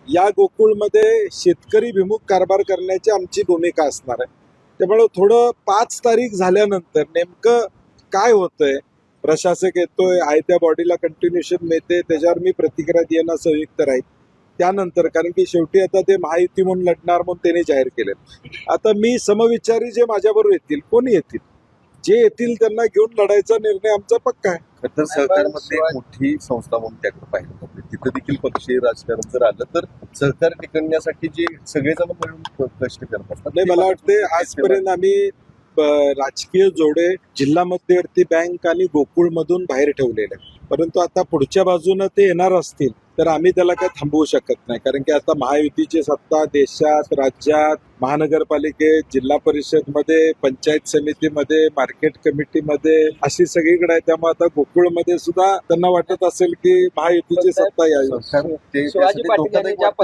या गोकुळमध्ये शेतकरी विमुख कारभार करण्याची आमची भूमिका असणार आहे. त्यामुळे थोडं 5 तारीख झाल्यानंतर नेमकं काय होतंय, प्रशासक येतोय, आहे त्या बॉडीला कंटिन्युएशन मिळते, त्याच्यावर मी प्रतिक्रिया देणं संयुक्त राहील. त्यानंतर कारण की शेवटी आता ते महायुती म्हणून लढणार म्हणून त्यांनी जाहीर केले. आता मी समविचारी जे माझ्याबरोबर येतील, कोणी येतील, जे येतील त्यांना घेऊन लढायचा निर्णय आमचा पक्का आहे. खरं तर सहकारमध्ये एक मोठी संस्था म्हणून त्याकडे पाहिलं जाते. तिथं देखील पक्षीय राजकारण जर आलं तर सहकार टिकवण्यासाठी जे सगळेजण मिळून कष्ट करत असतात. नाही, मला वाटते आजपर्यंत आम्ही राजकीय जोडे जिल्हा मध्यवर्ती बँक आणि गोकुळ मधून बाहेर ठेवलेले आहेत. परंतु आता पुढच्या बाजूनं ते येणार असतील तर आम्ही त्याला काही थांबवू शकत नाही. कारण की आता महायुतीची सत्ता देशात, राज्यात, महानगरपालिकेत, जिल्हा परिषदमध्ये, पंचायत समितीमध्ये, मार्केट कमिटीमध्ये अशी सगळीकडे आहे. त्यामुळे आता गोकुळमध्ये सुद्धा त्यांना वाटत असेल की महायुतीची सत्ता यावी. सरकार ते शिवाजी त्यासाठी पाटील यांनी धोकादायक ज्या